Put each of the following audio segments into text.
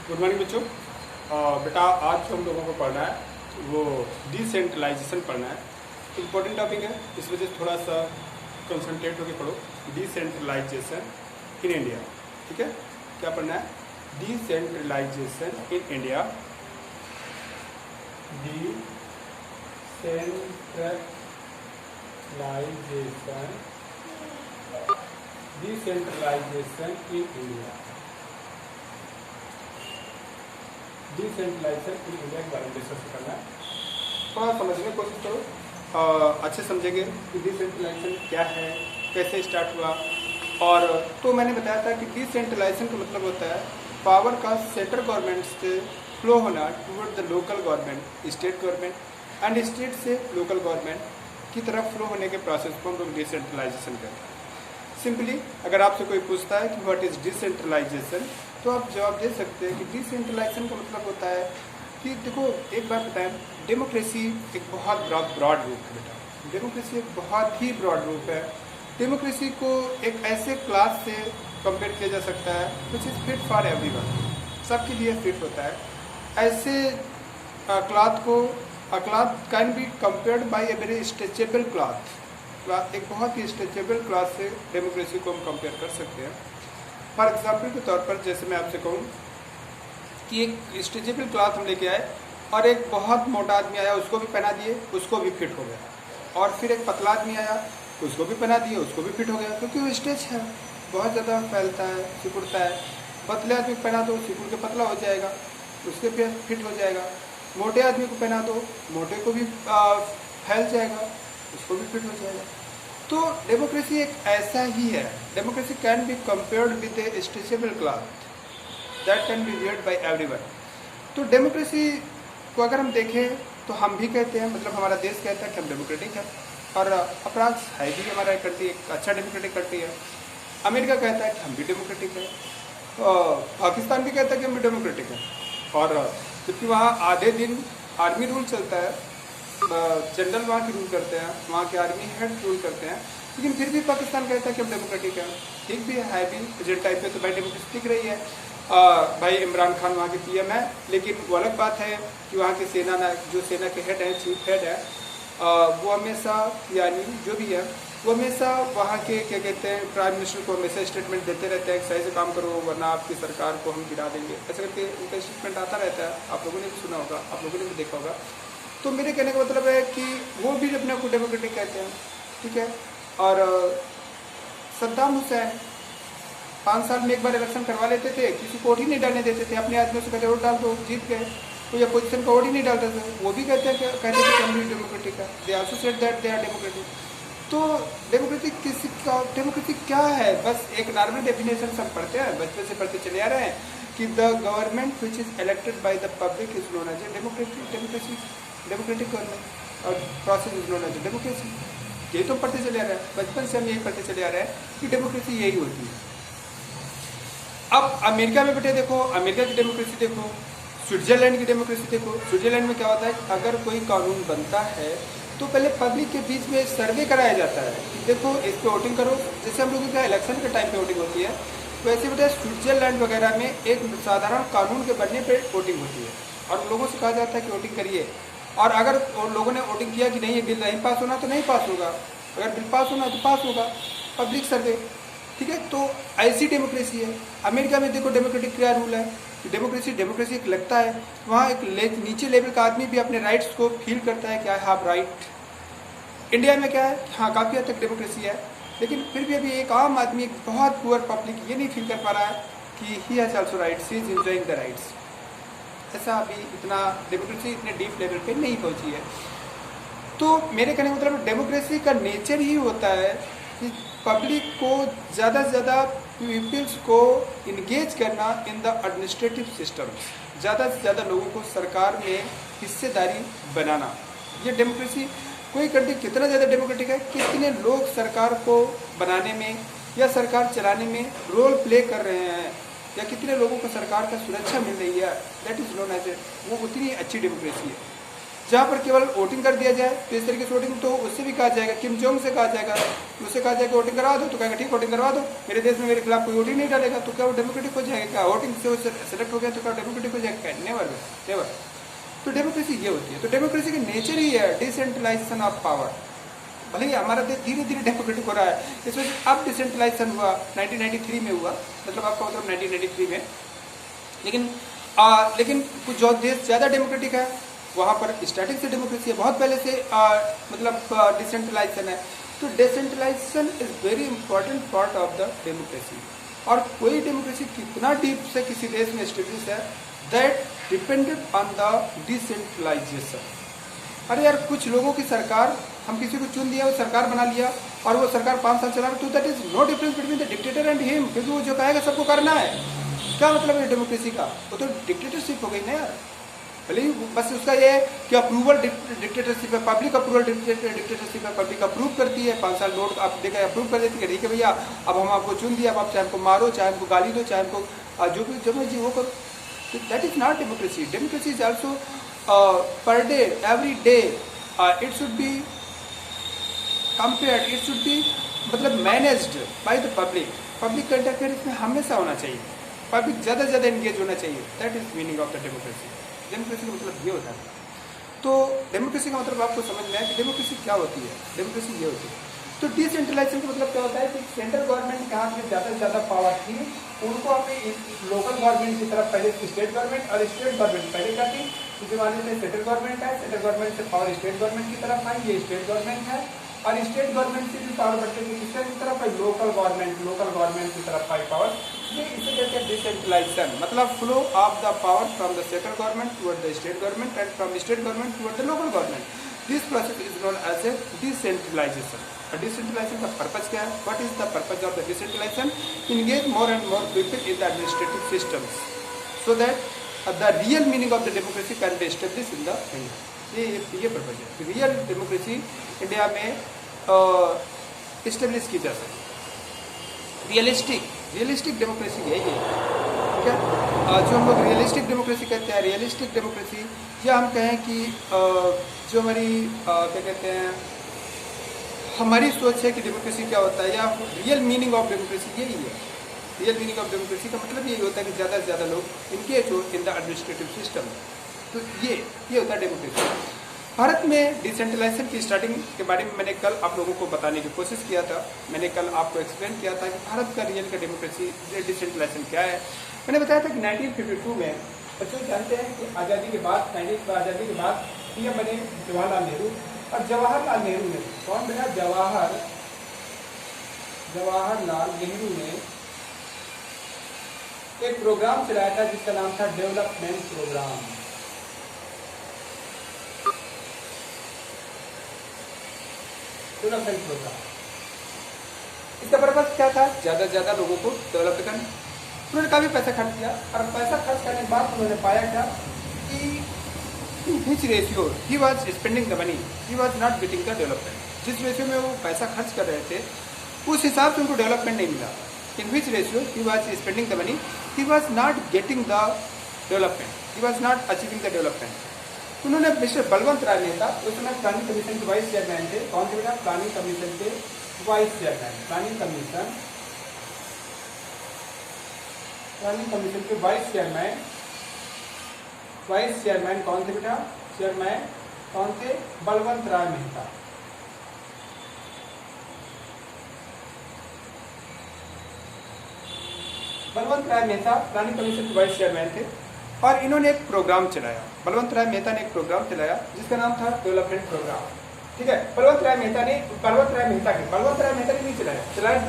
Good morning बच्चों। बेटा आज जो हम लोगों को पढ़ना है वो डिसेंट्रलाइजेशन पढ़ना है। इम्पोर्टेंट टॉपिक है, इस वजह से थोड़ा सा कंसंट्रेट होकर पढ़ो। डिसेंट्रलाइजेशन इन इंडिया, ठीक है। क्या पढ़ना है? Decentralisation in India. Decentralisation in India. Decentralisation in India के बारे में डिस्कस करना है। थोड़ा समझने की कोशिश करो, अच्छे समझेंगे कि डिसेंट्रलाइजेशन क्या है, कैसे स्टार्ट हुआ। और तो मैंने बताया था कि डिसेंट्रलाइजेशन का मतलब होता है पावर का सेंट्रल गवर्नमेंट से फ्लो होना toward the local government, state government, and state से लोकल गवर्नमेंट की तरफ फ्लो होने के प्रोसेस को हम लोग डिसेंट्रलाइजेशन कहते हैं। सिंपली अगर आपसे कोई पूछता है कि व्हाट इज डिसेंट्रलाइजेशन, तो आप जवाब दे सकते हैं कि डिसेंट्रलाइजेशन का मतलब होता है कि देखो, एक बात बताएं, डेमोक्रेसी एक बहुत ब्रॉड रूप है बेटा। डेमोक्रेसी एक बहुत ही ब्रॉड रूप है। डेमोक्रेसी को एक ऐसे क्लास से कंपेयर किया जा सकता है which is fit for everyone, सबके लिए फिट होता है। ऐसे cloth can be compared by a very stretchable cloth. एक बहुत ही स्ट्रेचेबल क्लॉथ से डेमोक्रेसी को हम कंपेयर कर सकते हैं। फॉर एग्जाम्पल के तौर पर जैसे मैं आपसे कहूँ कि एक स्ट्रेचेबल क्लॉथ हम लेके आए और एक बहुत मोटा आदमी आया, उसको भी पहना दिए, उसको भी फिट हो गया। और फिर एक पतला आदमी आया, उसको भी पहना दिए, उसको भी फिट हो गया, क्योंकि वो स्ट्रेच है, बहुत ज़्यादा फैलता है, सिकुड़ता है। पतले आदमी को पहना दो, सिकुड़ के पतला हो जाएगा, उसके पे फिट हो जाएगा। मोटे आदमी को पहना दो, मोटे को भी फैल जाएगा, उसको भी फिट हो जाएगा। तो डेमोक्रेसी एक ऐसा ही है। Democracy can be compared with a stretchable cloth that can be weared by everyone. तो डेमोक्रेसी को अगर हम देखें तो हम भी कहते हैं, मतलब हमारा देश कहता है कि हम डेमोक्रेटिक है, और अपराध है भी हमारा कंट्री एक अच्छा डेमोक्रेटिक कंट्री है। अमेरिका कहता है कि हम भी डेमोक्रेटिक है, पाकिस्तान भी कहता है कि हम भी डेमोक्रेटिक है। और क्योंकि वहाँ आधे दिन आर्मी रूल चलता है, जनरल वहाँ की रूल करते हैं, वहाँ के आर्मी हेड रूल करते हैं, लेकिन फिर भी पाकिस्तान कहता है कि हम डेमोक्रेटिक है। ठीक भी है भी प्रेजेंट टाइप पे तो भाई डेमोक्रेसी दिख रही है। भाई इमरान खान वहाँ के पीएम है, लेकिन वो अलग बात है कि वहाँ के जो सेना के हेड हैं, चीफ हेड है, वो हमेशा, यानी जो भी है, वो हमेशा वहाँ के क्या कहते हैं प्राइम मिनिस्टर को हमेशा स्टेटमेंट देते रहते हैं कि सही से काम करो वरना आपकी सरकार को हम गिरा देंगे, ऐसा करके उनका स्टेटमेंट आता रहता है। आप लोगों ने भी सुना होगा, आप लोगों ने भी देखा होगा। तो मेरे कहने का मतलब है कि वो भी अपने को डेमोक्रेटिक कहते हैं, ठीक है। और सद्दाम हुसैन 5 साल में एक बार इलेक्शन करवा लेते थे, किसी को वोट ही नहीं डालने देते थे, अपने आदमियों से कहते वोट डाल दो, जीत गए। कोई अपोजिशन का वोट ही नहीं डालते थे, वो भी कहते थे कि हम भी डेमोक्रेटिक है। They also said that they are democratic. तो डेमोक्रेटिक क्या है? बस एक नॉर्मल डेफिनेशन सब पढ़ते हैं, बचपन से पढ़ते चले आ रहे हैं कि the government which is elected by the public is known as a democratic government, और process is known as a democracy. यही तो पढ़ते चले आ रहे हैं, बचपन से हम यही पढ़ते चले आ रहे हैं कि डेमोक्रेसी यही होती है। अब अमेरिका में बेटे देखो, अमेरिका की डेमोक्रेसी देखो, स्विट्जरलैंड की डेमोक्रेसी देखो। स्विट्जरलैंड में क्या होता है, अगर कोई कानून बनता है तो पहले पब्लिक के बीच में सर्वे कराया जाता है कि देखो इस पे वोटिंग करो। जैसे हम लोगों का इलेक्शन के टाइम पे वोटिंग होती है, वैसे बेटा स्विट्जरलैंड वगैरह में एक साधारण कानून के बनने पे वोटिंग होती है, और लोगों से कहा जाता है कि वोटिंग करिए। और अगर लोगों ने वोटिंग किया कि नहीं ये बिल नहीं पास होना तो नहीं पास होगा, अगर बिल पास होना तो पास होगा, पब्लिक सर्वे, ठीक है। तो ऐसी डेमोक्रेसी है। अमेरिका में देखो डेमोक्रेटिक क्या रूल है कि डेमोक्रेसी एक लगता है, वहाँ एक नीचे लेवल का आदमी भी अपने राइट्स को फील करता है कि आई हैव राइट। इंडिया में क्या है, हाँ काफ़ी हद तक डेमोक्रेसी है, लेकिन फिर भी अभी एक आम आदमी, एक बहुत पुअर पब्लिक ये नहीं फील कर पा रहा है कि he has also rights, he is enjoying the rights. ऐसा अभी इतना डेमोक्रेसी इतने डीप लेवल पे नहीं पहुँची है। तो मेरे कहने का मतलब डेमोक्रेसी का नेचर ही होता है कि पब्लिक को ज़्यादा से ज़्यादा पीपल्स को इंगेज करना इन द एडमिनिस्ट्रेटिव सिस्टम, ज़्यादा से ज़्यादा लोगों को सरकार में हिस्सेदारी बनाना। ये डेमोक्रेसी, कोई कंट्री कितना ज़्यादा डेमोक्रेटिक है, कितने लोग सरकार को बनाने में या सरकार चलाने में रोल प्ले कर रहे हैं, या कितने लोगों को सरकार का सुरक्षा मिल रही है, that is known as a, वो उतनी अच्छी डेमोक्रेसी है। जहाँ पर केवल वोटिंग कर दिया जाए, तो इस तरीके से वोटिंग, तो उससे भी कहा जाएगा, किम जोंग से कहा जाएगा, उससे कहा जाएगा वोटिंग करवा दो, तो कहेगा ठीक वोटिंग करवा दो, मेरे देश में मेरे खिलाफ कोई वोटिंग नहीं डालेगा, तो क्या वो डेमोक्रेटिक हो जाएगा? क्या वोटिंग से वो सेलेक्ट हो गया तो क्या डेमोक्रेटिक हो जाएगा? Never never. तो डेमोक्रेसी ये होती है। तो डेमोक्रेसी का नेचर ही है डिसेंट्रलाइजेशन ऑफ पावर। भले ही हमारा देश धीरे धीरे डेमोक्रेटिक हो रहा है, इसमें अब डिसेंट्रलाइजेशन हुआ 1993 में हुआ, मतलब आपका मतलब 1993 में, लेकिन कुछ जो देश ज़्यादा डेमोक्रेटिक है वहाँ पर स्टार्टिंग से डेमोक्रेसी है, बहुत पहले से मतलब डिसेंट्रलाइजेशन है। तो decentralisation is very important part of the democracy. और कोई डेमोक्रेसी कितना डीप से किसी देश में एस्टेब्लिश है, that depended on the decentralisation. अरे यार, कुछ लोगों की सरकार, हम किसी को चुन दिया, वो सरकार बना लिया और वो सरकार 5 साल चला रहा, तो that is no difference between the dictator and him, क्योंकि वो जो कहेगा सबको करना है। क्या मतलब है डेमोक्रेसी का? वो तो डिक्टेटरशिप हो गई ना यार। भले ही बस उसका ये है कि अप्रूवल डिक्टेटरशिप है, पब्लिक अप्रूवल डिक्टेटरशिप है, पब्लिक अप्रूव करती है, 5 साल नोट आप देखा अप्रूव कर देती है, ठीक है भैया अब हम आपको चुन दिया, अब आप चाहे हमको मारो, चाहे हमको गाली दो, चाहे हमको जो भी जब जी वो करो। तो that is not democracy. Democracy is also per day, every day it should be compared, it should be मतलब managed by the public. Public का इंटरफेयर इसमें हमेशा होना चाहिए, पब्लिक ज़्यादा से ज़्यादा इंगेज होना चाहिए। That is meaning of the democracy. Democracy का मतलब ये होता है। तो डेमोक्रेसी का मतलब आपको समझ में आया कि डेमोक्रेसी क्या होती है। डेमोक्रेसी ये होती है। तो डिसेंट्रलाइजेशन का मतलब क्या होता है कि सेंट्रल गवर्नमेंट के हाथ में ज़्यादा से ज़्यादा पावर थी, उनको अपने लोकल गवर्नमेंट की तरफ पहले स्टेट गवर्नमेंट, और स्टेट गवर्नमेंट पहले क्या थी, इस जमाने से सेंट्रल गवर्नमेंट है, सेंट्रल गवर्नमेंट से पावर स्टेट गवर्नमेंट की तरफ आई, ये स्टेट गवर्नमेंट है, और स्टेट गवर्नमेंट से भी पावर बढ़ते हुए किसकी तरफ आई, लोकल गवर्नमेंट की तरफ आई पावर। ये इसे कहते हैं डिसेंट्रलाइजेशन, मतलब flow of the power from the central government toward the state government and from state government toward the local government. This process is known as a decentralisation. Decentralisation का purpose क्या है? What is the purpose of the decentralisation? Engage more and more people in the administrative systems so that the real meaning of the democracy can be establish in the India. ये purpose है। Real democracy India में establish की जा सके। Realistic democracy है ये, ठीक है। जो हम लोग रियलिस्टिक डेमोक्रेसी कहते हैं, रियलिस्टिक डेमोक्रेसी, या हम कहें कि जो हमारी क्या कहते हैं, हमारी सोच है कि डेमोक्रेसी क्या होता है, या रियल मीनिंग ऑफ डेमोक्रेसी यही है। रियल मीनिंग ऑफ डेमोक्रेसी का मतलब यही होता है कि ज़्यादा से ज़्यादा लोग इनगेज हो इन द एडमिनिस्ट्रेटिव सिस्टम। तो ये होता है डेमोक्रेसी। भारत में डिसेंट्रलाइजेशन की स्टार्टिंग के बारे में मैंने कल आप लोगों को बताने की कोशिश किया था। मैंने कल आपको एक्सप्लेन किया था कि भारत का रियल का डेमोक्रेसी डिसेंट्रलाइजेशन क्या है। मैंने बताया था कि 1952 में बच्चों जानते हैं कि आज़ादी के बाद पीएम बने जवाहरलाल नेहरू। और जवाहरलाल नेहरू ने, कौन बना? जवाहरलाल नेहरू ने एक प्रोग्राम चलाया था जिसका नाम था डेवलपमेंट प्रोग्राम। डेवलपमेंट प्रोग्राम, इसका पर्पज क्या था? ज़्यादा से ज़्यादा लोगों को डेवलप करना। उन्होंने काफ़ी पैसा खर्च किया, और पैसा खर्च करने के बाद उन्होंने पाया क्या कि which ratio he was spending the money, he was not getting the development। जिस रेशियो में वो पैसा खर्च कर रहे थे उस हिसाब से उनको डेवलपमेंट नहीं मिला। In which ratio he was spending the money, he was not getting the development, he was not achieving the development। उन्होंने मिस्टर बलवंत राय नेता, उस समय प्लानिंग कमीशन के वाइस चेयरमैन थे। कौन थे बेटा? प्लानिंग कमीशन के वाइस चेयरमैन। प्लानिंग कमीशन के वाइस चेयरमैन कौन थे बेटा? चेयरमैन कौन थे? बलवंत राय मेहता। बलवंत राय मेहता प्लानिंग कमीशन के वाइस चेयरमैन थे, और इन्होंने एक प्रोग्राम चलाया। बलवंत राय मेहता ने एक प्रोग्राम चलाया जिसका नाम था डेवलपमेंट प्रोग्राम, ठीक है। बलवंत राय मेहता ने नहीं चलाया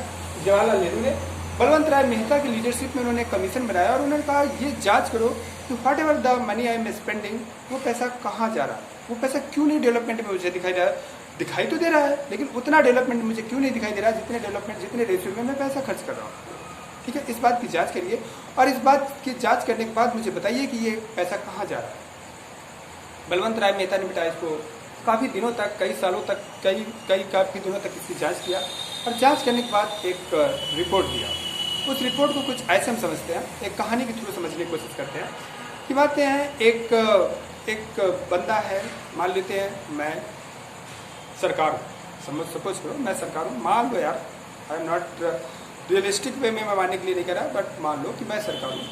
जवाहरलाल नेहरू ने। बलवंत राय मेहता की लीडरशिप में उन्होंने कमीशन बनाया, और उन्होंने कहा ये जांच करो कि what ever the money I am spending, वो पैसा कहाँ जा रहा है, वो पैसा क्यों नहीं डेवलपमेंट में मुझे दिखाई दे रहा है। दिखाई तो दे रहा है, लेकिन उतना डेवलपमेंट मुझे क्यों नहीं दिखाई दे रहा है जितने रेशियो में मैं पैसा खर्च कर रहा हूँ, ठीक है। इस बात की जांच करिए, और इस बात की जांच करने के बाद मुझे बताइए कि ये पैसा कहाँ जा रहा है। बलवंत राय मेहता ने बेटा इसको काफ़ी दिनों तक, कई सालों तक, काफ़ी दिनों तक इसकी जांच किया, और जांच करने के बाद एक रिपोर्ट दिया। उस रिपोर्ट को कुछ ऐसे हम समझते हैं, एक कहानी के थ्रू समझने की कोशिश करते हैं कि बातें हैं। एक बंदा है, मान लेते हैं मैं सरकार हूँ, सपोज करो मैं सरकार हूँ, मान लो यार, आई एम नॉट रियलिस्टिक वे में मैं मानने के लिए नहीं कह रहा, बट मान लो कि मैं सरकार हूँ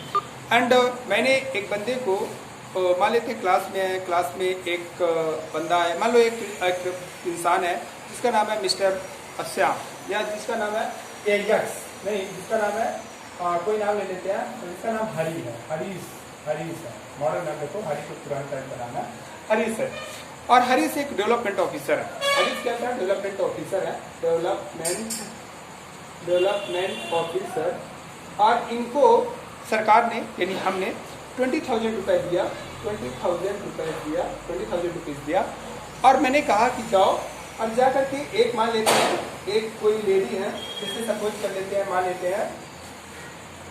एंड मैंने एक बंदे को मान लेते हैं क्लास में एक बंदा है, मान लो एक इंसान है जिसका नाम है मिस्टर श्याम या जिसका नाम है एलियट्स, नहीं जिसका नाम है कोई नाम ले लेते हैं, जिसका नाम हरी है, हरीश है, मॉडर्न नाम देखो, हरी को पुराने टाइम का नाम है हरीश है। और हरीश एक डेवलपमेंट ऑफिसर है। हरीश क्या था? डेवलपमेंट ऑफिसर है, डेवलपमेंट ऑफिसर। और इनको सरकार ने यानी हमने 20,000 रुपये दिया, 20,000 रुपीज़ दिया और मैंने कहा कि जाओ अब जा करके एक मान लेते हैं, एक कोई लेडी है जिससे सपोज कर लेते हैं, मान लेते हैं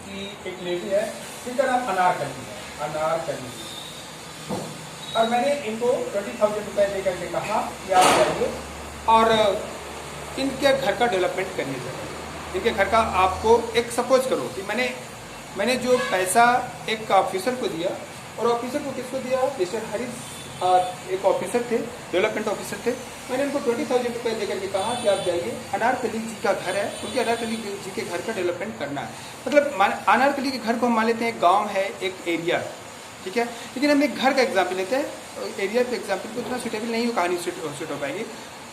कि एक लेडी है जिनका नाम अनारकली है, और मैंने इनको 20,000 रुपये दे करके कहा कि आप जाइए और इनके घर का डेवलपमेंट करिए जाए। इनके घर का आपको एक सपोज करो कि मैंने जो पैसा एक ऑफिसर को दिया, और ऑफिसर को किसको दिया? मिस्टर हरीश एक ऑफिसर थे, डेवलपमेंट ऑफिसर थे। मैंने उनको 20,000 रुपये देकर के कहा कि आप जाइए, अनारकली जी का घर है, उनके अनारकली जी के घर का डेवलपमेंट करना है। मतलब अनारकली के घर को हम मान लेते हैं गांव है, एक एरिया, ठीक है, लेकिन हम एक घर का एग्जाम्पल लेते हैं, एरिया पे एग्जाम्पल को उतना सुटेबल नहीं हो, कहानी सूट हो पाएगी।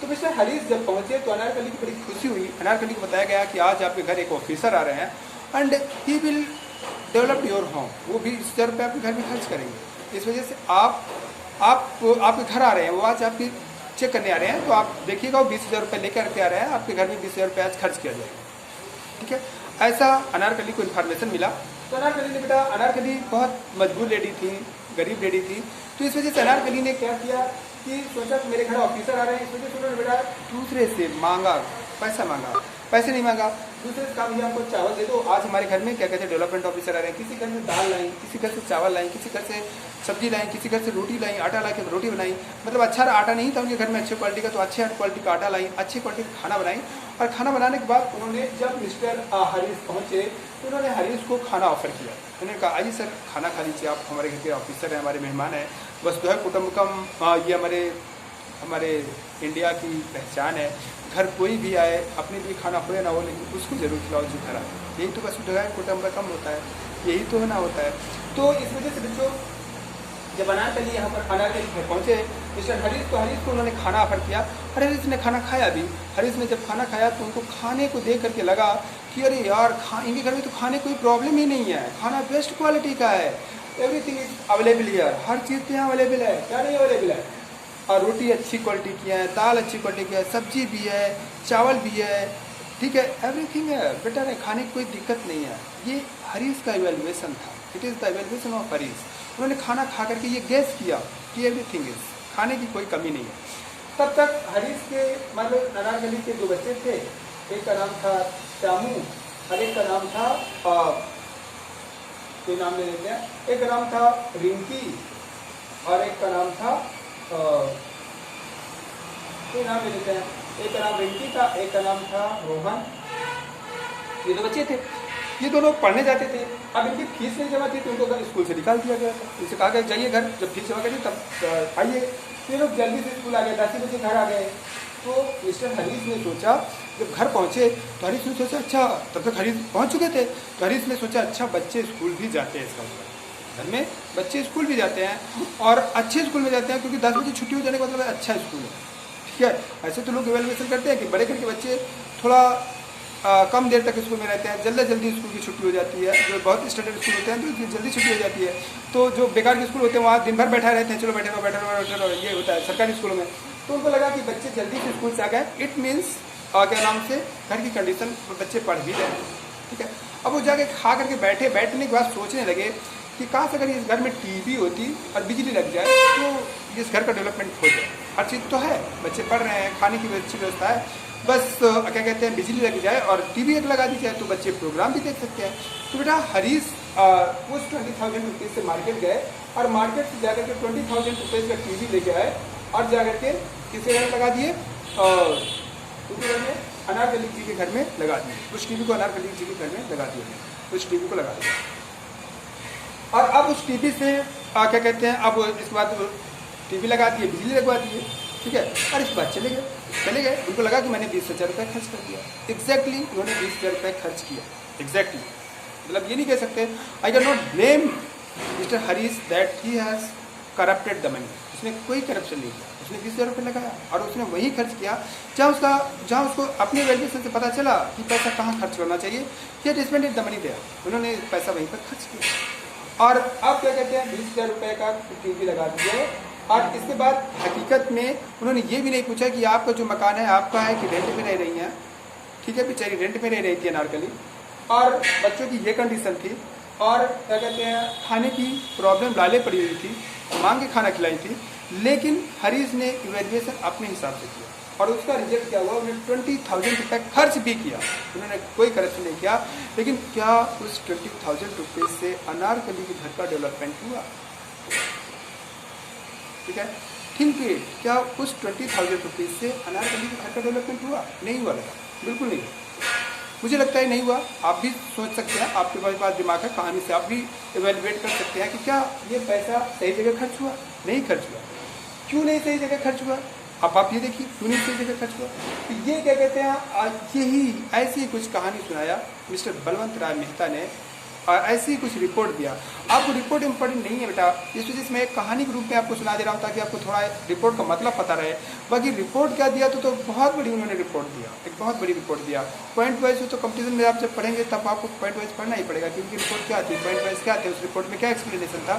तो मिस्टर हरीश जब पहुंचे तो अनारकली की बड़ी खुशी हुई। अनारकली को बताया गया कि आज आपके घर एक ऑफिसर आ रहे हैं and he will develop your home, वो 20,000 रुपये आपके घर में खर्च करेंगे। इस वजह से आपके घर आ रहे हैं, वो आज आपकी चेक करने आ रहे हैं, तो आप देखिएगा वो 20,000 रुपये लेकर के आ रहे हैं, आपके घर में 20,000 रुपये आज खर्च किया जाएगा, ठीक है। ऐसा अनारकली को इन्फॉर्मेशन मिला। तो अनारकली ने बेटा, अनारकली बहुत मजबूर लेडी थी, गरीब लेडी थी, तो इस वजह से अनारकली ने क्या किया कि सोचा कि मेरे घर ऑफिसर आ रहे हैं, इस वजह से उन्होंने बेटा दूसरे से मांगा, पैसे नहीं मांगा, दूसरे से कहा भैया हमको चावल दे दो, आज हमारे घर में क्या कहते हैं डेवलपमेंट ऑफिसर आ रहे हैं। किसी घर से दाल लाई, किसी घर से चावल लाई, किसी घर से सब्जी लाई, किसी घर से रोटी लाई, आटा ला के रोटी बनाई, मतलब अच्छा आटा नहीं था उनके घर में अच्छे क्वालिटी का, तो अच्छे क्वालिटी का आटा लाई, अच्छी क्वालिटी का खाना बनाई। और खाना बनाने के बाद उन्होंने जब मिस्टर हरीश पहुँचे तो उन्होंने हरीश को खाना ऑफर किया। उन्होंने कहा आइए सर खाना खा लीजिए, आप हमारे घर के ऑफिसर हैं, हमारे मेहमान हैं, वसुधैव कुटुंबकम ये हमारे इंडिया की पहचान है, घर कोई भी आए, अपने लिए खाना हो या ना हो, लेकिन उसको जरूर खिलाओ जो घर आए, यही तो वसुधैव कुटुंबकम होता है, यही तो ना होता है। तो इस वजह से बच्चों जब अनारकली यहाँ पर अनारकली घर पहुँचे मिस्टर हरीश, तो हरीश को उन्होंने खाना ऑफर किया और हरीश ने खाना खाया भी। हरीश ने जब खाना खाया तो उनको खाने को देख करके लगा कि अरे यार इनके घर में तो खाने कोई प्रॉब्लम ही नहीं है, खाना बेस्ट क्वालिटी का है, एवरीथिंग इज अवेलेबल हियर, हर चीज़ तो यहाँ अवेलेबल है, क्या नहीं अवेलेबल है, और रोटी अच्छी क्वालिटी की है, दाल अच्छी क्वालिटी की है, सब्जी भी है, चावल भी है, ठीक है, एवरीथिंग है, बेटर है, खाने की कोई दिक्कत नहीं है। ये हरीश का इवेल्युएशन था, it is the evaluation of Harish. उन्होंने खाना खा करके ये गेस किया कि एवरीथिंग इज, खाने की कोई कमी नहीं है। तब तक हरीश के मतलब अनारकली के दो बच्चे थे, एक का नाम था श्यामू और एक का नाम था कोई नाम ले लेते हैं, एक का नाम था रिंकी और एक का नाम था कोई नाम ले लेते हैं, एक का नाम रिंकी था, एक का नाम था रोहन। ये दो बच्चे थे, ये दोनों पढ़ने जाते थे। अब इनकी फीस नहीं जमा थी तो उनको घर स्कूल से निकाल दिया गया था। इनसे कहा गया जाइए घर, जब फीस जमा करी तब आइए। ये लोग जल्दी से स्कूल आ गए, 10 बजे घर आ गए। तो मिस्टर हरीश ने सोचा, जब घर पहुँचे तो हरीश ने सोचा अच्छा, तब तक हरीश पहुँच चुके थे, तो हरीश ने सोचा अच्छा बच्चे स्कूल भी जाते हैं, इसका घर में बच्चे स्कूल भी जाते हैं और अच्छे स्कूल में जाते हैं, क्योंकि 10 बजे छुट्टी हो जाने का मतलब अच्छा स्कूल है, ठीक है। ऐसे तो लोग इवेल्युएशन करते हैं कि बड़े घर के बच्चे थोड़ा कम देर तक स्कूल में रहते हैं, जल्दी स्कूल की छुट्टी हो जाती है। जो बहुत स्टैंडर्ड स्कूल होते हैं तो जल्दी छुट्टी हो जाती है। तो जो बेकार के स्कूल होते हैं वहाँ दिन भर बैठा रहते हैं, चलो बैठे रहो, ये होता है सरकारी स्कूलों में। तो उनको लगा कि बच्चे जल्दी से स्कूल से आ गए, इट मीन्स क्या नाम से घर की कंडीशन बच्चे पढ़ भी रहे हैं, ठीक है। अब वो जाके खा करके बैठने के बाद सोचने लगे कि काश अगर इस घर में टीवी होती और बिजली लग जाए तो इस घर का डेवलपमेंट हो जाए। हर चीज़ तो है, बच्चे पढ़ रहे हैं, खाने की अच्छी व्यवस्था है, बस क्या कहते हैं बिजली लग जाए और टीवी एक लगा दी जाए तो बच्चे प्रोग्राम भी देख सकते हैं। तो बेटा हरीश उस 20,000 रुपीज़ से मार्केट गए और मार्केट से जाकर के 20,000 रुपीज़ का टीवी लेके आए और जाकर के किसी घर लगा दिए, उनके घर में अनारकली जी के घर में लगा दिए। उस टीवी को अनारकली जी के घर में लगा दिया, उस टीवी को लगा दिया। और अब उस टीवी से क्या कहते हैं, अब इसके बाद टीवी लगा दिए, बिजली लगवा दिए, ठीक है, और इसके बाद चले गए। उनको लगा कि मैंने 20,000 रुपये खर्च कर दिया। एग्जैक्टली उन्होंने 20,000 रुपये खर्च किया। एग्जैक्टली मतलब ये नहीं कह सकते I can not blame mister Harish that he has corrupted the money. उसने कोई करप्शन नहीं किया, उसने 20,000 रुपये लगाया और उसने वही खर्च किया जहाँ उसको अपने वैल्यूएशन से पता चला कि पैसा कहाँ खर्च करना चाहिए। ये स्पेंडेड द मनी दिया, उन्होंने पैसा वहीं पर खर्च किया। और अब क्या कहते हैं, 20,000 रुपये का टीवी लगा दिया। और इसके बाद हकीकत में उन्होंने ये भी नहीं पूछा कि आपका जो मकान है आपका है कि रेंट में रह रही हैं। ठीक है, बेचारी रेंट में रह रही थी अनारकली, और बच्चों की ये कंडीशन थी, और क्या कहते हैं खाने की प्रॉब्लम लाले पड़ी हुई थी, मांग के खाना खिलाई थी। लेकिन हरीश ने इवेल्युएशन अपने हिसाब से किया और उसका रिजल्ट क्या हुआ, उन्होंने 20,000 रुपये खर्च भी किया, उन्होंने कोई करप्शन नहीं किया। लेकिन क्या उस 20,000 रुपये से अनारकली के घर का डेवलपमेंट हुआ? ठीक है, थिंक इट, क्या उस 20,000 रुपीज़ से अनारकली के घर का डेवलपमेंट हुआ? नहीं हुआ, लगा बिल्कुल नहीं। मुझे लगता है नहीं हुआ। आप भी सोच सकते हैं, आपके पास दिमाग है, कहानी से आप भी इवेलुएट कर सकते हैं कि क्या ये पैसा सही जगह खर्च हुआ? नहीं खर्च हुआ। क्यों नहीं सही जगह खर्च हुआ? अब आप ये देखिए क्यों नहीं सही जगह खर्च हुआ। तो ये क्या कहते हैं, यही ऐसी कुछ कहानी सुनाया मिस्टर बलवंत राय मेहता ने, और ऐसी ही कुछ रिपोर्ट दिया। आपको रिपोर्ट इम्पोर्टेंट नहीं है बेटा, इस वजह से मैं एक कहानी के रूप में आपको सुना दे रहा हूँ ताकि आपको थोड़ा रिपोर्ट का मतलब पता रहे। बाकी रिपोर्ट क्या दिया तो बहुत बड़ी उन्होंने रिपोर्ट दिया, एक बहुत बड़ी रिपोर्ट दिया। पॉइंट वाइज तो कंपटीशन में आप जब पढ़ेंगे तब आपको पॉइंट वाइज पढ़ना ही पड़ेगा, क्योंकि रिपोर्ट क्या थी, पॉइंट वाइज क्या थे, उस रिपोर्ट में क्या एक्सप्लेनेशन था।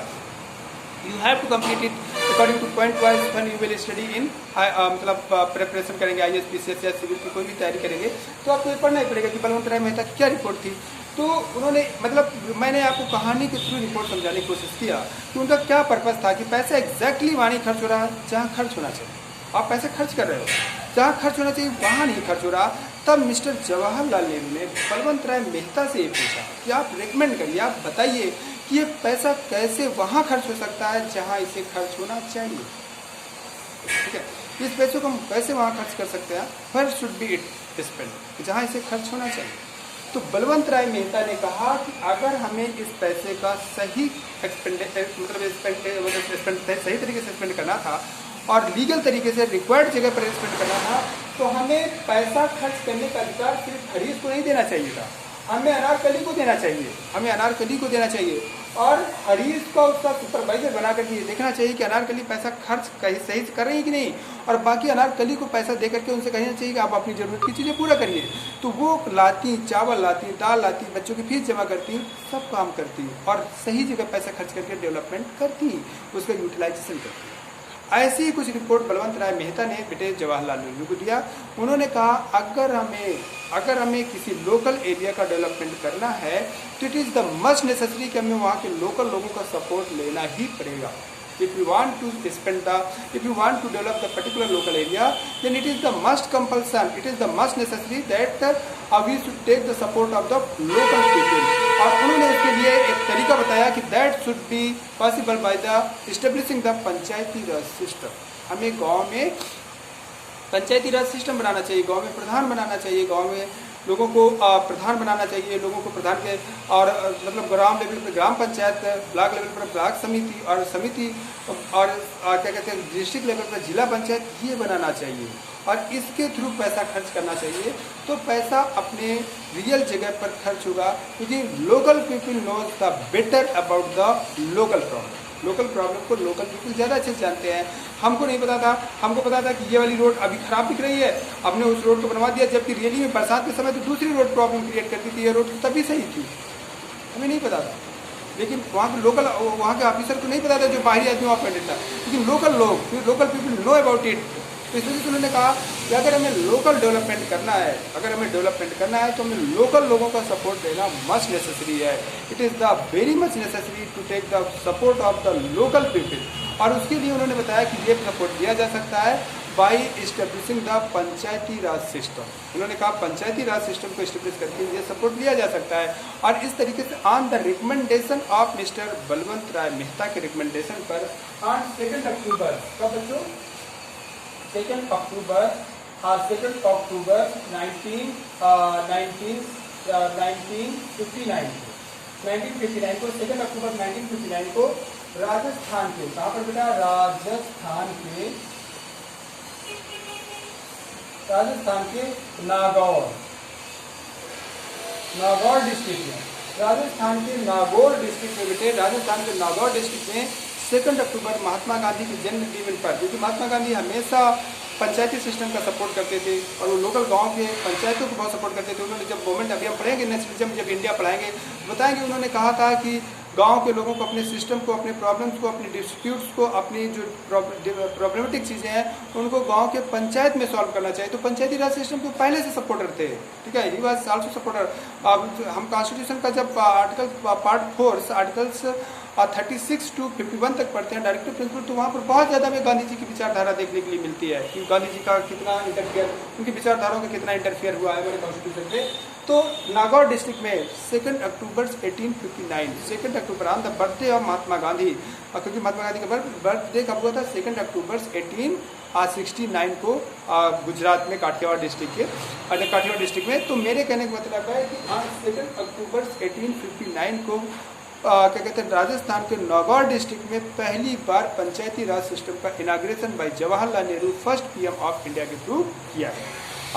You have to complete it according to point wise when you will study in, मतलब प्रिपरेशन करेंगे IAS PCS या सिविल की कोई भी तैयारी करेंगे तो आपको ये पढ़ना ही पड़ेगा कि बलवंत राय मेहता की क्या रिपोर्ट थी। तो उन्होंने मतलब मैंने आपको कहानी के थ्रू रिपोर्ट समझाने की कोशिश किया कि उनका क्या पर्पस था, कि पैसा एग्जैक्टली वहाँ नहीं खर्च हो रहा है जहाँ खर्च होना चाहिए। आप पैसे खर्च कर रहे हो, जहाँ खर्च होना चाहिए वहाँ नहीं खर्च हो रहा। तब मिस्टर जवाहरलाल नेहरू ने बलवंत राय मेहता से ये पूछा कि आप रिकमेंड करिए, आप बताइए कि ये पैसा कैसे वहाँ खर्च हो सकता है जहाँ इसे खर्च होना चाहिए। ठीक है, इस पैसे को हम कैसे वहाँ खर्च कर सकते हैं, where should be it spend, जहाँ इसे खर्च होना चाहिए। तो बलवंत राय मेहता ने कहा कि अगर हमें इस पैसे का सही स्पेंड सही तरीके से स्पेंड करना था और लीगल तरीके से रिक्वायर्ड जगह पर स्पेंड करना था, तो हमें पैसा खर्च करने का अधिकार सिर्फ हरीश को नहीं देना चाहिए था, हमें अनारकली को देना चाहिए, हमें अनारकली को देना चाहिए। और हरीश का उसका सुपरवाइजर बना करके ये देखना चाहिए कि अनारकली पैसा खर्च सही से कर रही है कि नहीं, और बाकी अनारकली को पैसा दे करके उनसे कहना चाहिए कि आप अपनी ज़रूरत की चीज़ें पूरा करिए। तो वो लाती, चावल लाती, दाल लाती, बच्चों की फीस जमा करती, सब काम करती और सही जगह पैसा खर्च करके डेवलपमेंट करती, उसका यूटिलाइजेशन करती। ऐसी ही कुछ रिपोर्ट बलवंत राय मेहता ने बेटे जवाहरलाल नेहरू को दिया। उन्होंने कहा अगर हमें किसी लोकल एरिया का डेवलपमेंट करना है तो it is the must necessary कि हमें वहाँ के लोकल लोगों का सपोर्ट लेना ही पड़ेगा। If you want to develop the particular local area, then it is the must compulsion, it is the must necessary that we should take the support of the local people. और उन्होंने उसके लिए एक तरीका बताया कि that should be possible by the establishing the Panchayati raj system. हमें गांव में पंचायती राज सिस्टम बनाना चाहिए, गांव में प्रधान बनाना चाहिए, गांव में लोगों को प्रधान बनाना चाहिए, लोगों को प्रधान के, और मतलब ग्राम लेवल पर ग्राम पंचायत, ब्लॉक लेवल पर ब्लॉक समिति, और समिति, और क्या कहते हैं डिस्ट्रिक्ट लेवल पर जिला पंचायत, ये बनाना चाहिए और इसके थ्रू पैसा खर्च करना चाहिए। तो पैसा अपने रियल जगह पर खर्च होगा, क्योंकि local people knows the better about the local problem. Local problem को लोकल पीपल ज़्यादा अच्छे से जानते हैं। हमको नहीं पता था, हमको पता था कि ये वाली रोड अभी खराब दिख रही है, हमने उस रोड को बनवा दिया, जबकि रियली में बरसात के समय तो दूसरी रोड प्रॉब्लम क्रिएट करती थी, ये रोड तभी सही थी, हमें नहीं पता था। लेकिन वहाँ के लोकल, वहाँ के ऑफिसर को नहीं पता था जो बाहरी आदमी वहाँ पेंडेड था, लेकिन लोकल लोग, local people know about it. तो इस वजह से उन्होंने कहा कि अगर हमें लोकल डेवलपमेंट करना है, तो हमें लोकल लोगों का सपोर्ट देना मस्ट नेसेसरी है। It is the very much necessary to take the support of the local people. और उसके लिए उन्होंने बताया कि ये सपोर्ट दिया जा सकता है by establishing the panchayati raj system. उन्होंने कहा पंचायती राज सिस्टम को इस्टेब्लिश करके ये सपोर्ट दिया जा सकता है। और इस तरीके से on the recommendation of mister Balwant Rai Mehta के रिकमेंडेशन पर ऑन 2 अक्टूबर, कब बच्चों, 2 अक्टूबर 1959 1959 को 2 अक्टूबर 1959 को राजस्थान के, कहाँ पर बेटा, राजस्थान के नागौर डिस्ट्रिक्ट में, राजस्थान के नागौर डिस्ट्रिक्ट में बेटे, राजस्थान के नागौर डिस्ट्रिक्ट में 2 अक्टूबर महात्मा गांधी के जन्म दिन पर, क्योंकि महात्मा गांधी हमेशा पंचायती सिस्टम का सपोर्ट करते थे और वो लोकल गांव के पंचायतों को बहुत सपोर्ट करते थे। उन्होंने जब गवर्नमेंट, अभी हम पढ़ेंगे नेशनलिज्म, जब इंडिया पढ़ाएंगे बताएंगे, उन्होंने कहा था कि गांव के लोगों को अपने सिस्टम को, अपने प्रॉब्लम्स को, अपने डिस्प्यूट्स को, अपनी जो प्रॉब्लमेटिक चीज़ें हैं उनको गांव के पंचायत में सॉल्व करना चाहिए। तो पंचायती राज सिस्टम को पहले से सपोर्टर थे, ठीक है, ही वाज आल्सो सपोर्टर। हम कॉन्स्टिट्यूशन का जब आर्टिकल पार्ट 4 आर्टिकल्स 36 to 51 तक पढ़ते हैं, डायरेक्टिव प्रिंसिपल, तो वहाँ पर बहुत ज़्यादा हमें गांधी जी की विचारधारा देखने के लिए मिलती है कि गांधी जी का कितना इंटरफियर, उनकी विचारधाराओं का कितना इंटरफियर हुआ है हमारे कॉन्स्टिट्यूशन पे। तो नागौर डिस्ट्रिक्ट में 2 अक्टूबर 1859, 2 अक्टूबर on the birthday of Mahatma Gandhi, क्योंकि महात्मा गांधी का बर्थडे कब हुआ था, 2 अक्टूबर 1869 को गुजरात में काठियावाड़ डिस्ट्रिक्ट में। तो मेरे कहने का मतलब है कि आज 2 अक्टूबर 1859 को क्या कहते हैं, राजस्थान के नागौर डिस्ट्रिक्ट में पहली बार पंचायती राज सिस्टम का inauguration by Jawaharlal Nehru, first PM of India के थ्रू किया गया।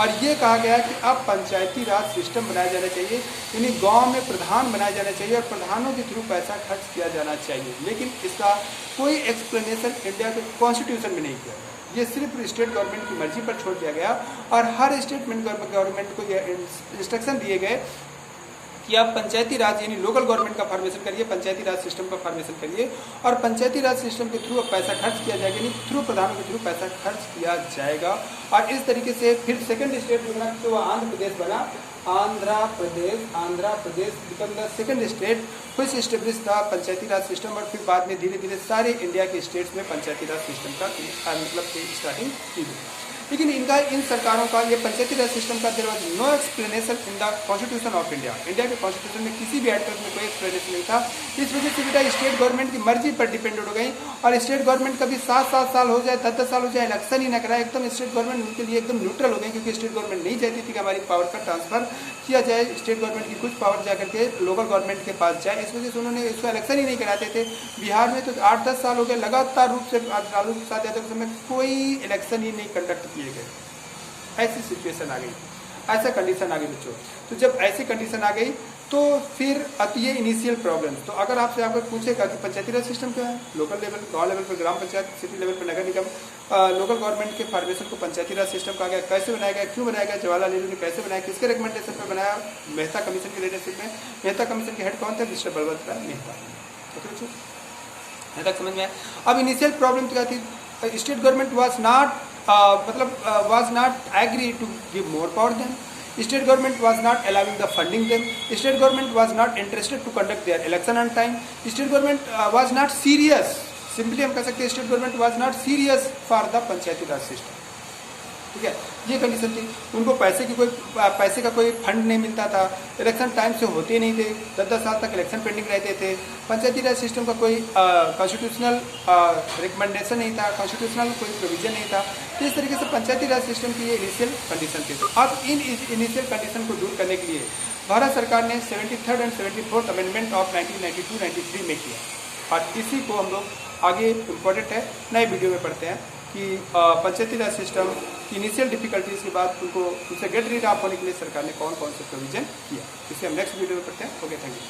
और ये कहा गया कि अब पंचायती राज सिस्टम बनाया जाना चाहिए, यानी गांव में प्रधान बनाया जाना चाहिए और प्रधानों के थ्रू पैसा खर्च किया जाना चाहिए। लेकिन इसका कोई एक्सप्लेनेशन इंडिया के कॉन्स्टिट्यूशन में नहीं किया गया, ये सिर्फ स्टेट गवर्नमेंट की मर्जी पर छोड़ दिया गया। और हर स्टेट गवर्नमेंट को ये इंस्ट्रक्शन दिए गए कि आप पंचायती राज यानी लोकल गवर्नमेंट का फॉर्मेशन करिए, पंचायती राज सिस्टम का फॉर्मेशन करिए और पंचायती राज सिस्टम के थ्रू अब पैसा खर्च किया जाएगा, यानी थ्रू प्रधानों के थ्रू पैसा खर्च किया जाएगा। और इस तरीके से फिर सेकंड स्टेट जो बना, तो आंध्र प्रदेश बना, Andhra Pradesh become the second state which establish the panchayati raj system. और फिर बाद में धीरे धीरे सारे इंडिया के स्टेट्स में पंचायती राज सिस्टम का मतलब स्टार्टिंग की गई। लेकिन इन सरकारों का ये पंचायती राज सिस्टम का there was no explanation in the constitution of India, India के कॉन्स्टिट्यूशन में किसी भी आर्टिकल में कोई एक्सप्लेनेशन नहीं था। इस वजह से बेटा स्टेट गवर्नमेंट की मर्जी पर डिपेंडेड हो गई और स्टेट गवर्नमेंट कभी 7-7 साल हो जाए, 10-10 साल हो जाए, इलेक्शन ही न कराए, एकदम स्टेट गवर्नमेंट उनके लिए एकदम न्यूट्रल हो गई, क्योंकि स्टेट गवर्नमेंट नहीं चाहती थी कि हमारी पावर का ट्रांसफर किया जाए, स्टेट गवर्नमेंट की कुछ पावर जा करके लोकल गवर्नमेंट के पास जाए। इस वजह से उन्होंने इसका इलेक्शन ही नहीं कराते थे। बिहार में तो 8-10 साल हो गए लगातार रूप से लालू प्रसाद यादव के समय कोई इलेक्शन ही नहीं कंडक्ट किए गए। ऐसी सिचुएशन आ गई, ऐसा कंडीशन आ गई बच्चों। तो जब ऐसी कंडीशन आ गई तो फिर ये इनिशियल प्रॉब्लम। तो अगर आपसे अगर पूछेगा कि पंचायती राज सिस्टम क्या है, लोकल लेवल, गांव लेवल पर ग्राम पंचायत, सिटी लेवल पर नगर निगम, लोकल गवर्नमेंट के फॉर्मेशन को पंचायती राज सिस्टम कहा गया, कैसे बनाया गया, क्यों बनाया गया, जवाहरलाल नेहरू ने कैसे बनाया, किसके रिकमेंडेशन पर बनाया, मेहता कमीशन की लीडरशिप में। मेहता कमीशन के हेड कौन थे, मिस्टर बलवंतराय मेहता। यहाँ तक समझ में आया। अब इनिशियल प्रॉब्लम क्या थी, state government was not was not agree to give more power them. State government was not allowing the funding them. State government was not interested to conduct their election on time. State government was not serious. Simply हम कह सकते हैं state government was not serious for the Panchayati raj system. ठीक है, ये condition थी। उनको पैसे का कोई फंड नहीं मिलता था, इलेक्शन टाइम से होते नहीं थे, 10-10 साल तक इलेक्शन पेंडिंग रहते थे, पंचायती राज सिस्टम का कोई कॉन्स्टिट्यूशनल रिकमेंडेशन नहीं था, कॉन्स्टिट्यूशनल कोई प्रोविजन नहीं था। तो इस तरीके से पंचायती राज सिस्टम की ये इनिशियल कंडीशन थी। तो अब इन इनिशियल कंडीशन को दूर करने के लिए भारत सरकार ने 73rd and 74th amendment of 1992-93 में किया और इसी को हम लोग आगे इम्पोर्टेंट है नए वीडियो में पढ़ते हैं कि पंचायती राज सिस्टम की इनिशियल डिफिकल्टीज के बाद उनसे गेट रीड ऑफ होने के लिए सरकार ने कौन कौन से प्रोविजन किया। इसे हम नेक्स्ट वीडियो में पढ़ते हैं। Okay, thank you.